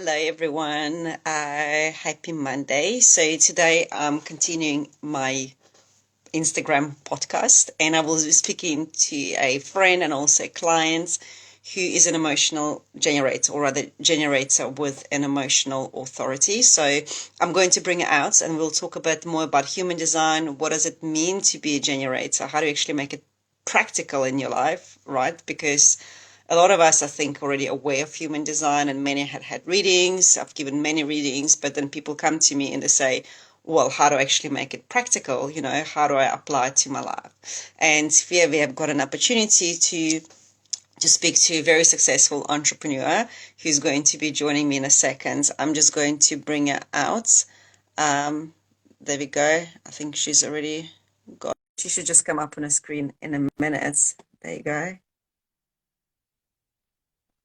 Hello, everyone. Happy Monday. So today I'm continuing my Instagram podcast, and I will be speaking to a friend and also a client who is an emotional generator, or rather, generator with an emotional authority. So I'm going to bring it out, and we'll talk a bit more about human design. What does it mean to be a generator? How do you actually make it practical in your life, right? Because a lot of us, I think, already aware of human design, and many had readings. I've given many readings, but then people come to me and they say, well, how do I actually make it practical? How do I apply it to my life? And here we have got an opportunity to speak to a very successful entrepreneur who's going to be joining me in a second. I'm just going to bring her out. There we go. I think she's already got. She should just come up on a screen in a minute. There you go.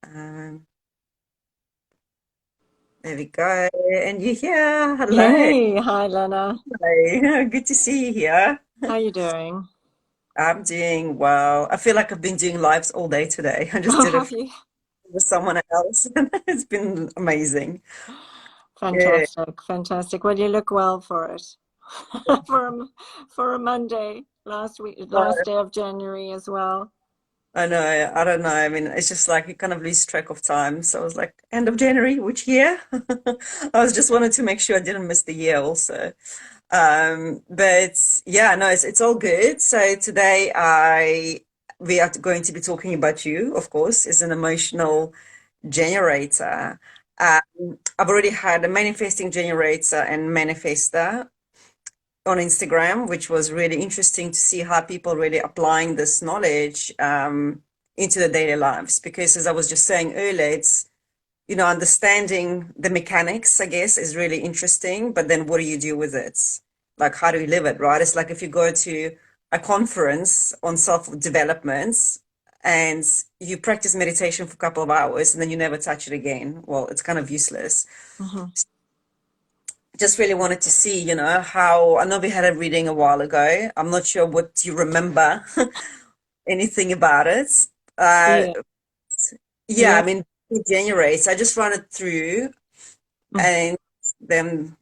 Um, there we go. And you're here. Hello. Hey, hi Lena. Hello. Good to see you here. How you doing? I'm doing well. I feel like I've been doing lives all day today. I just Oh, did it have you? with someone else. It's been amazing. Yeah. Fantastic, fantastic. Well, you look well for it. For for a Monday, last week, last day of January as well. I know. I don't know. I mean, it's just like you kind of lose track of time. So I was like, end of January, which year? I was just wanted to make sure I didn't miss the year also. But yeah, no, it's all good. So today we are going to be talking about you, of course, as an emotional generator. I've already had a manifesting generator and manifester on Instagram, which was really interesting to see how people really applying this knowledge into their daily lives. Because as I was just saying earlier, it's understanding the mechanics, I guess, is really interesting. But then what do you do with it? Like, how do you live it, right? It's like if you go to a conference on self-development and you practice meditation for a couple of hours and then you never touch it again. Well, it's kind of useless. Hmm. Just really wanted to see, how I know we had a reading a while ago. I'm not sure what you remember anything about it. Uh, Yeah, yeah, I yeah, mean, it generates. I just run it through mm, and then,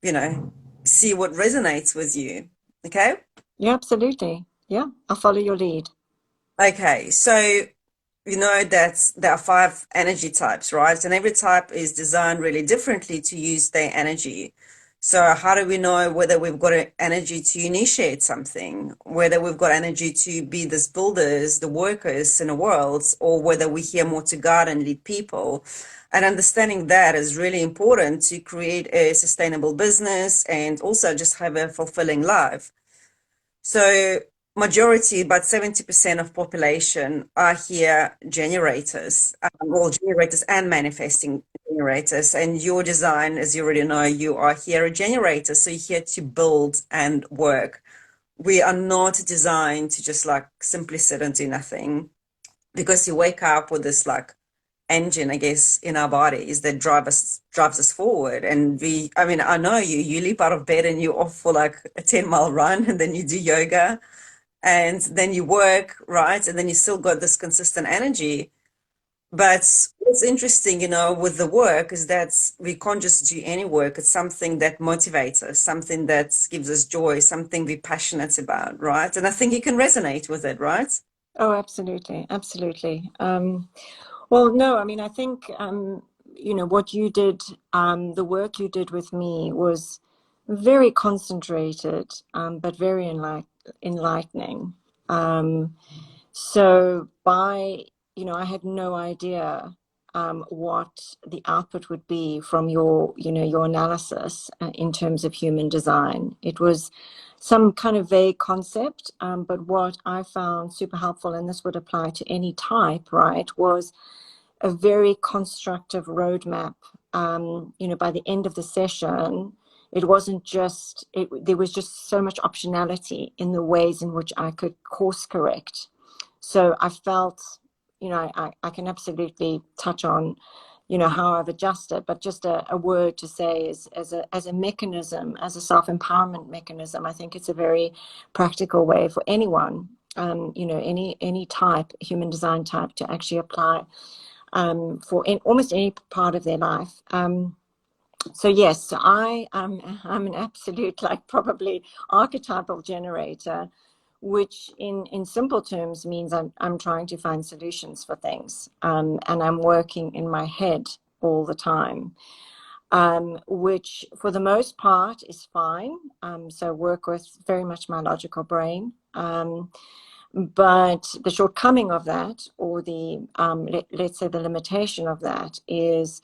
see what resonates with you. Okay. yeah, absolutely. Yeah, I'll follow your lead. Okay. So, that there are five energy types, right? And every type is designed really differently to use their energy. So, how do we know whether we've got an energy to initiate something, whether we've got energy to be the builders, the workers in the world, or whether we're here more to guide and lead people? And understanding that is really important to create a sustainable business and also just have a fulfilling life. So majority, about 70% of population are here generators, well, generators and manifesting generators. And your design, as you already know, you are here a generator. So you're here to build and work. We are not designed to just like simply sit and do nothing because you wake up with this like engine, I guess, in our bodies that drives us forward. And I mean, I know you leap out of bed and you're off for like a 10-mile run, and then you do yoga, and then you work, right? And then you still got this consistent energy. But what's interesting, with the work is that we can't just do any work. It's something that motivates us, something that gives us joy, something we're passionate about, right? And I think you can resonate with it, right? Oh, absolutely, absolutely. Well, no, I mean, I think what you did, the work you did with me was very concentrated, but very enlightening. Um, So I had no idea what the output would be from your analysis in terms of human design. It was some kind of vague concept, but what I found super helpful, and this would apply to any type, right, was a very constructive roadmap. By the end of the session, it wasn't just there was just so much optionality in the ways in which I could course correct. So I felt, I can absolutely touch on, how I've adjusted, but just a word to say is as a mechanism, as a self-empowerment mechanism, I think it's a very practical way for anyone, any type, human design type, to actually apply for in almost any part of their life. So yes, so I'm an absolute, like, probably archetypal generator, which in simple terms means I'm trying to find solutions for things, and I'm working in my head all the time, which for the most part is fine. So work with very much my logical brain. But the shortcoming of that, or the let's say the limitation of that, is,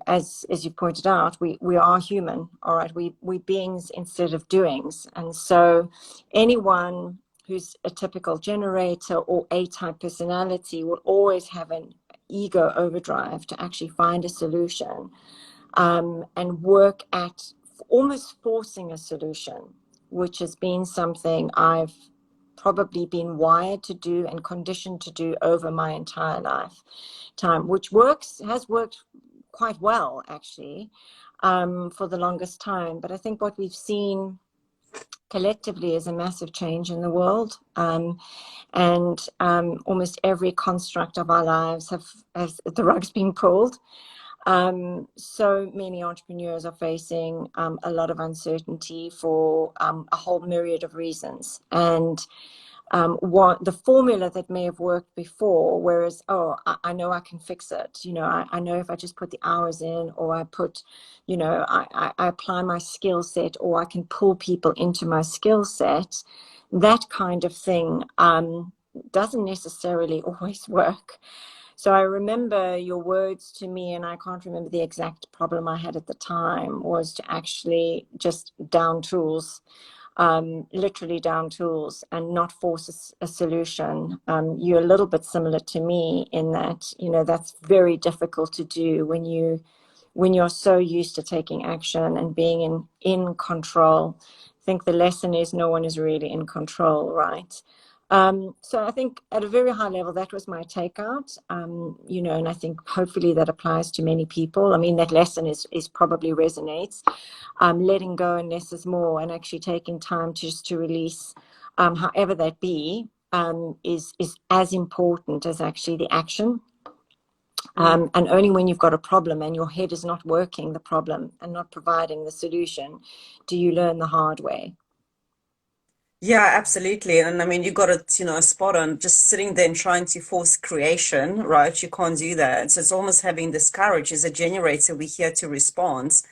as you pointed out, we are human, all right. We beings instead of doings, and so anyone who's a typical generator or A-type personality will always have an ego overdrive to actually find a solution, and work at almost forcing a solution, which has been something I've probably been wired to do and conditioned to do over my entire lifetime, which has worked quite well, actually, for the longest time. But I think what we've seen collectively is a massive change in the world. And almost every construct of our lives has the rug's been pulled. So many entrepreneurs are facing a lot of uncertainty for a whole myriad of reasons. And what the formula that may have worked before, whereas, oh, I know I can fix it. I know if I just put the hours in, or I put, I apply my skill set, or I can pull people into my skill set, that kind of thing doesn't necessarily always work. So I remember your words to me, and I can't remember the exact problem I had at the time, was to actually just down tools, literally down tools, and not force a solution. You're a little bit similar to me in that, that's very difficult to do when you're so used to taking action and being in control. I think the lesson is no one is really in control, right? So I think at a very high level, that was my takeout, and I think hopefully that applies to many people. I mean, that lesson is probably resonates. Letting go and less is more, and actually taking time just to release, however that be, is as important as actually the action. And only when you've got a problem and your head is not working the problem and not providing the solution, do you learn the hard way. Yeah, absolutely. And I mean, you got it, spot on. Just sitting there and trying to force creation, right? You can't do that. So it's almost having this courage. As a generator, we're here to respond.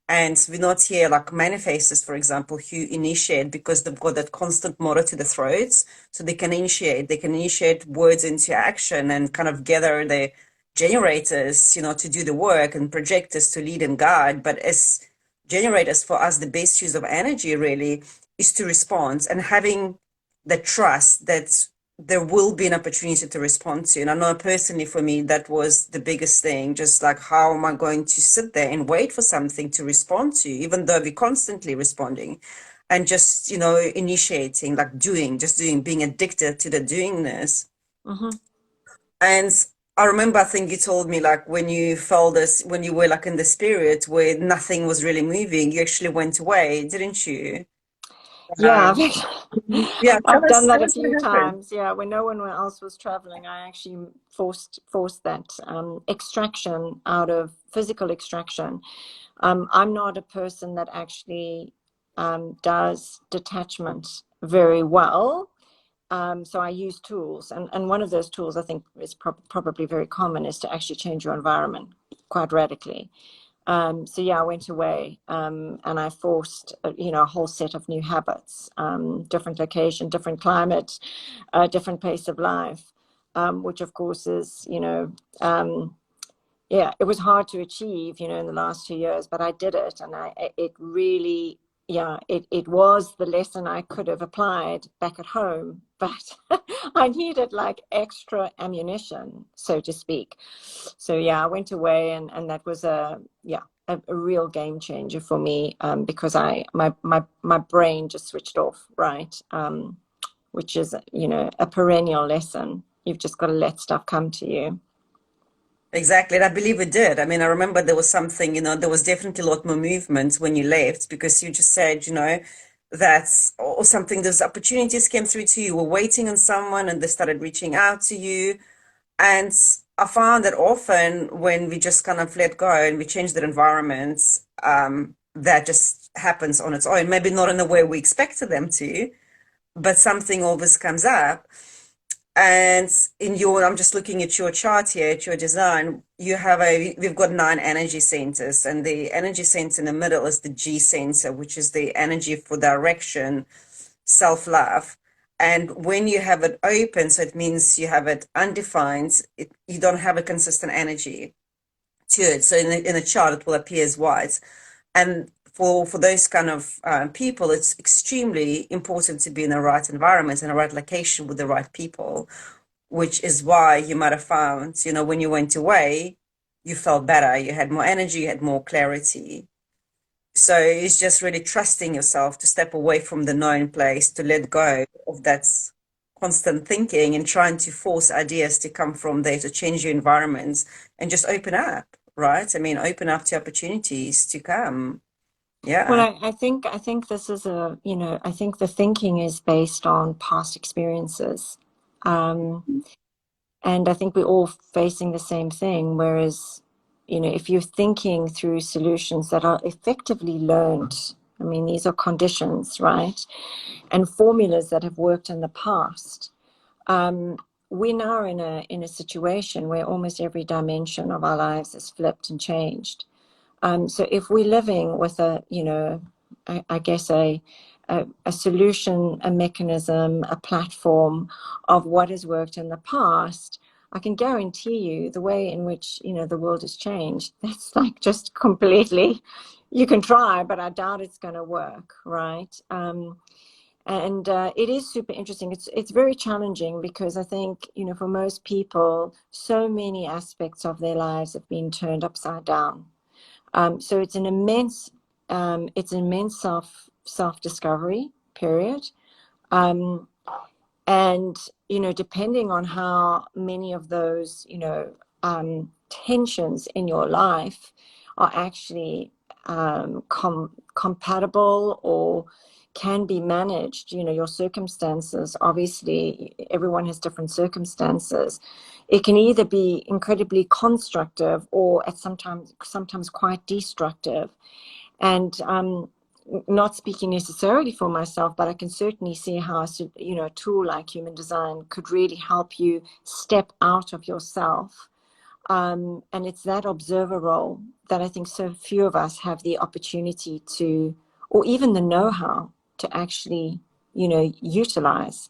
And we're not here like manifestors, for example, who initiate because they've got that constant motor to the throats. So they can initiate words into action and kind of gather the generators, to do the work, and projectors to lead and guide. But as generators, for us, the best use of energy really is to respond, and having the trust that there will be an opportunity to respond to. And I know personally for me, that was the biggest thing. Just like, how am I going to sit there and wait for something to respond to, even though we're constantly responding, and just, initiating, like just doing, being addicted to the doingness. Mm-hmm. And I remember, I think you told me, like, when you felt this, when you were like in this period where nothing was really moving, you actually went away, didn't you? Yeah, Um, yeah, I've done that tell a us what few happened. times. Yeah, when no one else was traveling, I actually forced that extraction out of physical extraction. I'm not a person that actually does detachment very well. So I use tools, and one of those tools I think is probably very common is to actually change your environment quite radically. So yeah, I went away, and I forced, a whole set of new habits, different location, different climate, different pace of life, which of course is, yeah, it was hard to achieve, in the last 2 years, but I did it, and it really, yeah, it was the lesson I could have applied back at home, but I needed like extra ammunition, so to speak. So yeah, I went away, and that was a real game changer for me, because my brain just switched off, right? Which is, a perennial lesson. You've just got to let stuff come to you. Exactly. And I believe it did. I mean, I remember there was something, there was definitely a lot more movement when you left, because you just said, that's or something, those opportunities came through to you, you were waiting on someone and they started reaching out to you. And I found that often when we just kind of let go and we change the environments, that just happens on its own. Maybe not in the way we expected them to, but something always comes up. And I'm just looking at your chart here, at your design, we've got 9 energy centers, and the energy center in the middle is the G center, which is the energy for direction, self-love. And when you have it open, so it means you have it undefined, you don't have a consistent energy to it. So in a chart, it will appear as white. And for those kind of people, it's extremely important to be in the right environment and the right location with the right people, which is why you might have found, when you went away, you felt better, you had more energy, you had more clarity. So it's just really trusting yourself to step away from the known place, to let go of that constant thinking and trying to force ideas to come from there, to change your environments and just open up, right? I mean, open up to opportunities to come. Well, Yeah. I think this is I think the thinking is based on past experiences. Um, and I think we're all facing the same thing. Whereas, if you're thinking through solutions that are effectively learned, I mean, these are conditions, right? And formulas that have worked in the past. Um, we're now in a situation where almost every dimension of our lives is flipped and changed. So if we're living with I guess a solution, a mechanism, a platform of what has worked in the past, I can guarantee you the way in which, the world has changed, that's like just completely, you can try, but I doubt it's going to work, right? And it is super interesting. It's very challenging because I think, for most people, so many aspects of their lives have been turned upside down. So it's an immense self discovery period. Um, and, depending on how many of those, tensions in your life are actually compatible or can be managed, your circumstances, obviously, everyone has different circumstances. It can either be incredibly constructive or at sometimes quite destructive. And not speaking necessarily for myself, but I can certainly see how a tool like human design could really help you step out of yourself. And it's that observer role that I think so few of us have the opportunity to, or even the know-how to actually, utilize,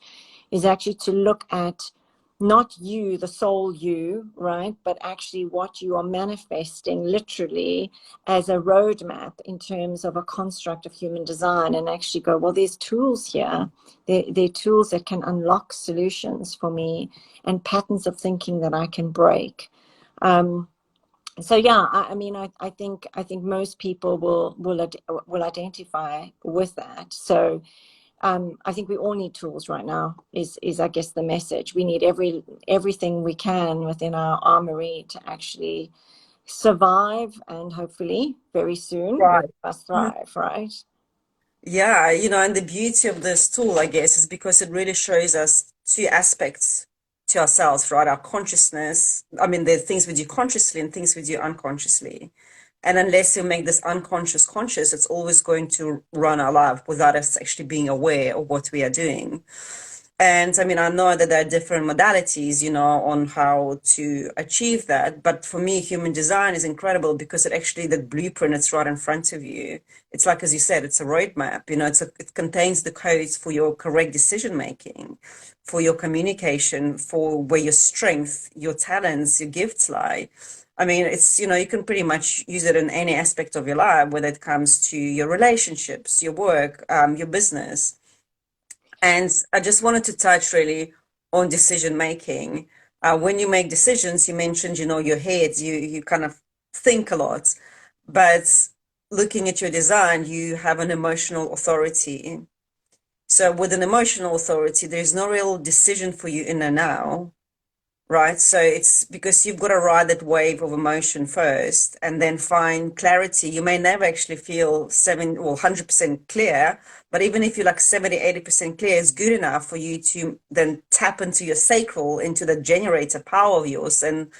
is actually to look at not you, the soul you, right? But actually what you are manifesting literally as a roadmap in terms of a construct of human design, and actually go, well, there's tools here. There are tools that can unlock solutions for me and patterns of thinking that I can break. Um, so yeah, I mean, I think most people will identify with that. So I think we all need tools right now. Is I guess the message. We need everything we can within our armory to actually survive, and hopefully very soon most Right. of us thrive. Right? Yeah, and the beauty of this tool, I guess, is because it really shows us two aspects to ourselves, right? Our consciousness. I mean, there are things we do consciously and things we do unconsciously. And unless you make this unconscious conscious, it's always going to run our life without us actually being aware of what we are doing. And I mean, I know that there are different modalities, on how to achieve that. But for me, human design is incredible because the blueprint, it's right in front of you. It's like, as you said, it's a roadmap, it contains the codes for your correct decision making, for your communication, for where your strength, your talents, your gifts lie. I mean, you can pretty much use it in any aspect of your life, whether it comes to your relationships, your work, your business. And I just wanted to touch really on decision making. When you make decisions, you mentioned, your head, you kind of think a lot, but looking at your design, you have an emotional authority. So with an emotional authority, there's no real decision for you in the now, right? So it's because you've got to ride that wave of emotion first and then find clarity. You may never actually feel 100% clear, but even if you're like 70, 80% clear, it's good enough for you to then tap into your sacral, into the generator power of yours, and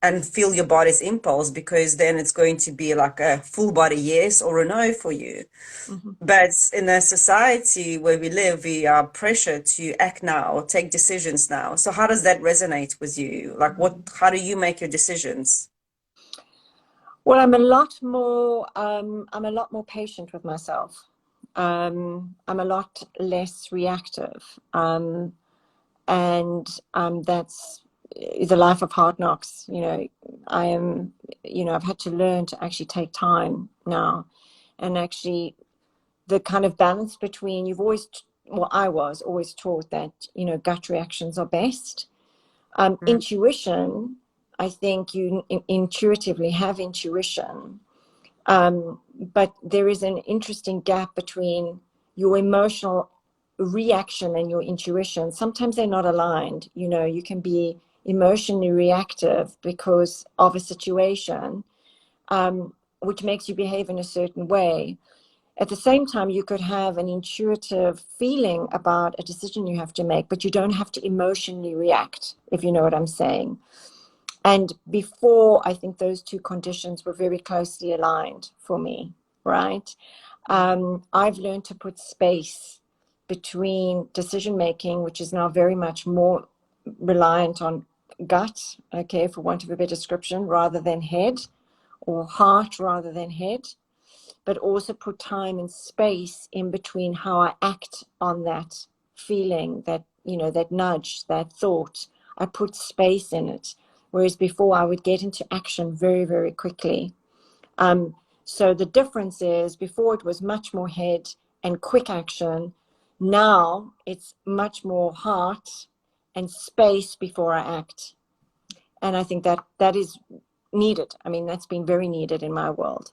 and feel your body's impulse, because then it's going to be like a full body yes or a no for you. Mhm. But in a society where we live, we are pressured to act now, take decisions now. So how does that resonate with you? Like how do you make your decisions? Well, I'm a lot more patient with myself. I'm a lot less reactive. And that's the life of hard knocks. I am, I've had to learn to actually take time now, and actually the kind of balance between well, I was always taught that, gut reactions are best. Mm. Intuition, I think you intuitively have intuition, but there is an interesting gap between your emotional reaction and your intuition. Sometimes they're not aligned. You can be emotionally reactive because of a situation, which makes you behave in a certain way. At the same time, you could have an intuitive feeling about a decision you have to make, but you don't have to emotionally react, if you know what I'm saying. And before, I think those two conditions were very closely aligned for me, right? I've learned to put space between decision making, which is now very much more reliant on gut, okay, for want of a better description, rather than head, or heart rather than head, but also put time and space in between how I act on that feeling, that nudge, that thought. I put space in it. Whereas before I would get into action very, very quickly. Um, so the difference is before it was much more head and quick action. Now it's much more heart and space before I act. And I think that is needed. I mean, that's been very needed in my world.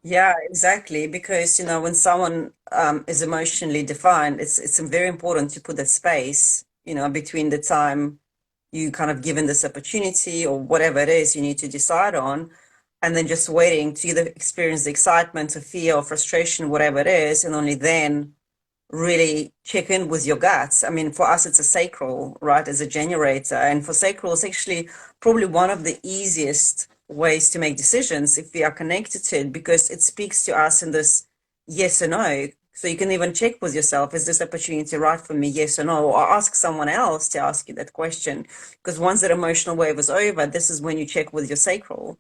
Yeah, exactly. Because, when someone is emotionally defined, it's very important to put that space, between the time you kind of given this opportunity or whatever it is you need to decide on, and then just waiting to either experience the excitement or fear or frustration, whatever it is, and only then really check in with your guts. I mean, for us, it's a sacral, right, as a generator. And for sacral, it's actually probably one of the easiest ways to make decisions if we are connected to it, because it speaks to us in this yes or no. So you can even check with yourself, is this opportunity right for me, yes or no? Or ask someone else to ask you that question. Because once that emotional wave is over, this is when you check with your sacral,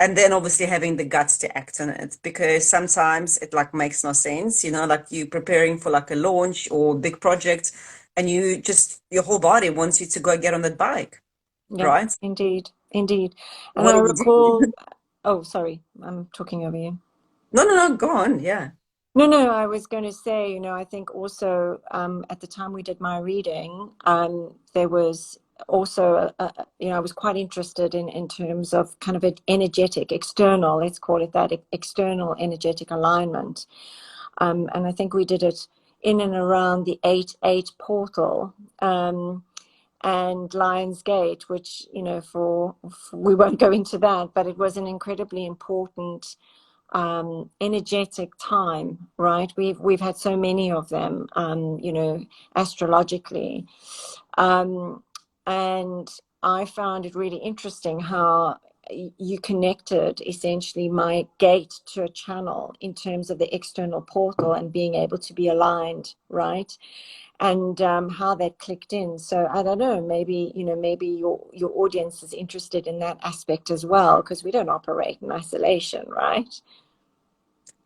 and then obviously having the guts to act on it, because sometimes it like makes no sense, like you preparing for like a launch or big project, and your whole body wants you to go get on that bike, Yeah, right? indeed, indeed. And What I do you do? recall, oh, sorry, I'm talking over you. No, no, no, go on. Yeah. No, no, I was going to say, I think also at the time we did my reading, there was also, I was quite interested in terms of kind of an energetic, external, let's call it that, external energetic alignment. And I think we did it in and around the 8-8 portal. And Lions Gate, which, we won't go into that, but it was an incredibly important energetic time, right? We've had so many of them, astrologically, um, and I found it really interesting how you connected essentially my gate to a channel in terms of the external portal and being able to be aligned, right? And how that clicked in. So I don't know, maybe your audience is interested in that aspect as well, because we don't operate in isolation, right?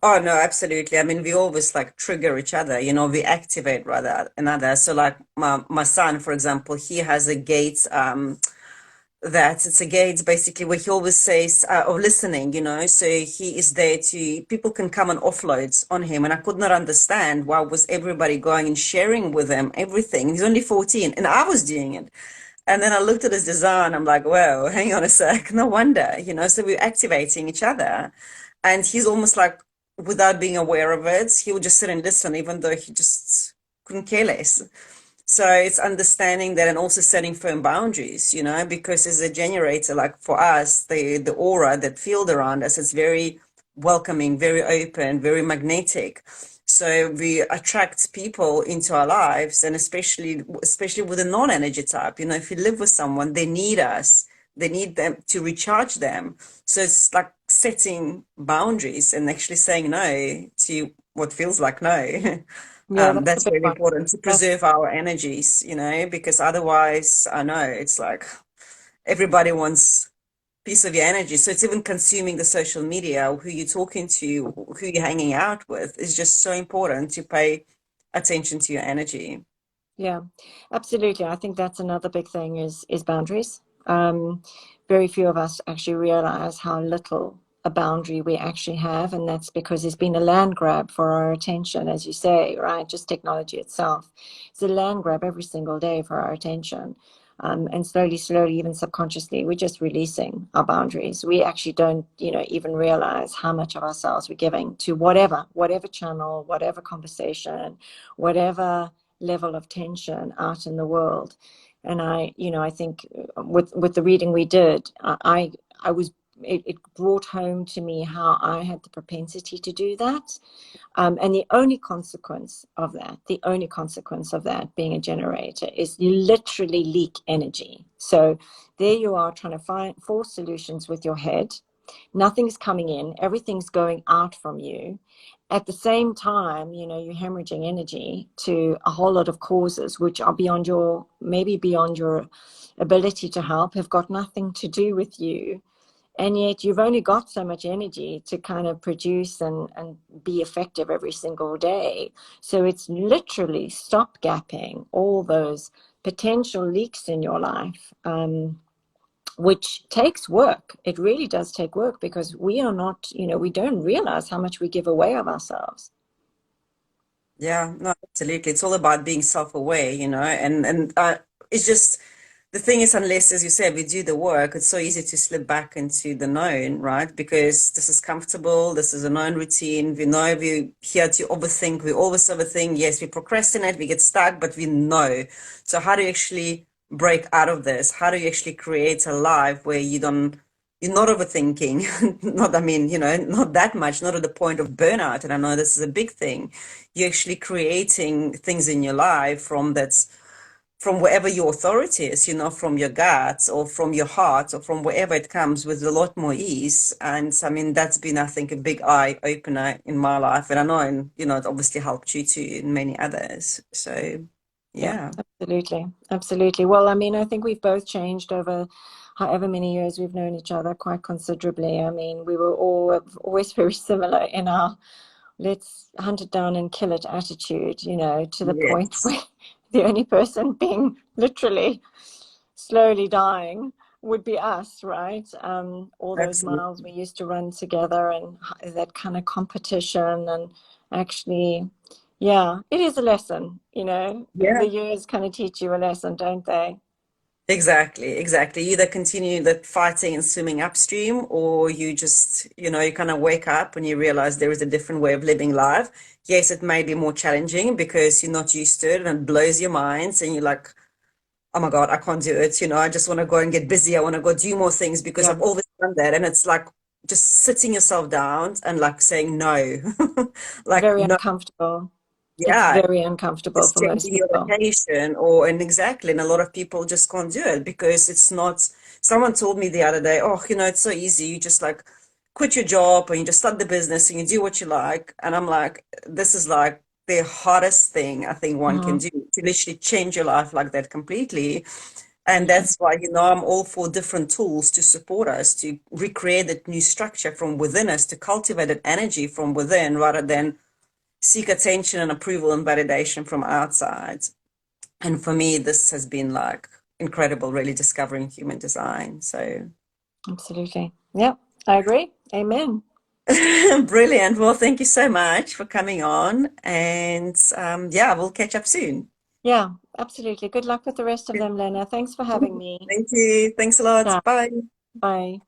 Oh no, absolutely. I mean, we always like trigger each other, we activate rather another. So like my son, for example, he has a gate, that it's a gate basically where he always says of listening, so he is there to, people can come and offload on him, and I could not understand why was everybody going and sharing with him everything. He's only 14 and I was doing it, and then I looked at his design, I'm like, well, hang on a sec, no wonder, so we're activating each other. And he's almost like, without being aware of it, he would just sit and listen even though he just couldn't care less. So it's understanding that, and also setting firm boundaries, because as a generator, like for us, the aura, that field around us, is very welcoming, very open, very magnetic. So we attract people into our lives, and especially with a non-energy type, if you live with someone, they need us. they need them to recharge them. So it's like setting boundaries and actually saying no to what feels like no. Yeah, that's a That's big really one. important to That's preserve our energies, because otherwise, I know it's like everybody wants piece of your energy. So it's even consuming the social media, who you're talking to, who you're hanging out with is just so important to pay attention to your energy. Yeah, absolutely. I think that's another big thing is boundaries. Very few of us actually realize how little a boundary we actually have, and that's because there's been a land grab for our attention, as you say, right? Just technology itself. It's a land grab every single day for our attention. And slowly, slowly, even subconsciously, we're just releasing our boundaries. We actually don't, even realize how much of ourselves we're giving to whatever channel, whatever conversation, whatever level of tension out in the world. And I think with the reading we did, I was it brought home to me how I had the propensity to do that. And the only consequence of that being a generator is you literally leak energy. So there you are trying to force solutions with your head. Nothing's coming in, everything's going out from you. At the same time, you're hemorrhaging energy to a whole lot of causes which are maybe beyond your ability to help, have got nothing to do with you. And yet you've only got so much energy to kind of produce and be effective every single day. So it's literally stop gapping all those potential leaks in your life. Which takes work. It really does take work because we are not, we don't realize how much we give away of ourselves. Yeah, no, absolutely. It's all about being self-aware, and it's just the thing is, unless, as you said, we do the work, it's so easy to slip back into the known, right? Because this is comfortable, this is a known routine. We know we're here to overthink, we always overthink. Yes, we procrastinate, we get stuck, but we know. So how do you actually break out of this? How do you actually create a life where you're not overthinking? Not, I mean, not that much, not at the point of burnout. And I know this is a big thing. You're actually creating things in your life from wherever your authority is, from your guts or from your heart or from wherever it comes with a lot more ease. And I mean, that's been, I think, a big eye opener in my life. And I know, and, it obviously helped you too and many others. So, Yeah, yeah. absolutely. Absolutely. Well, I mean, I think we've both changed over however many years we've known each other quite considerably. I mean, we were all always very similar in our let's hunt it down and kill it attitude, to the point Yes. where the only person being literally slowly dying would be us, right? All those miles Absolutely. we used to run together and that kind of competition. And actually, yeah, it is a lesson, the Yeah. years kind of teach you a lesson, don't they? Exactly, exactly. You either continue that fighting and swimming upstream, or you just, you kind of wake up and you realize there is a different way of living life. Yes, it may be more challenging because you're not used to it and it blows your minds, and you're like, oh my God, I can't do it. I just want to go and get busy. I want to go do more things because Yeah, I've always done that. And it's like just sitting yourself down and like saying no, like, very no, uncomfortable. It's yeah, very uncomfortable just for most changing your people. location and exactly. And a lot of people just can't do it because it's not, someone told me the other day, oh, it's so easy. You just like quit your job and you just start the business and you do what you like. And I'm like, this is like the hardest thing I think one can Mhm. do, to literally change your life like that completely. And that's why, I'm all for different tools to support us to recreate that new structure from within us, to cultivate that energy from within rather than seek attention and approval and validation from outside. And for me, this has been like incredible, really discovering human design. So Absolutely. Yep, I agree. Amen. brilliant. Well, thank you so much for coming on. And yeah, we'll catch up soon. Yeah, absolutely. Good luck with the rest of them, Lena. Thanks for having me. Thank you. Thanks a lot. Ciao. Bye. Bye.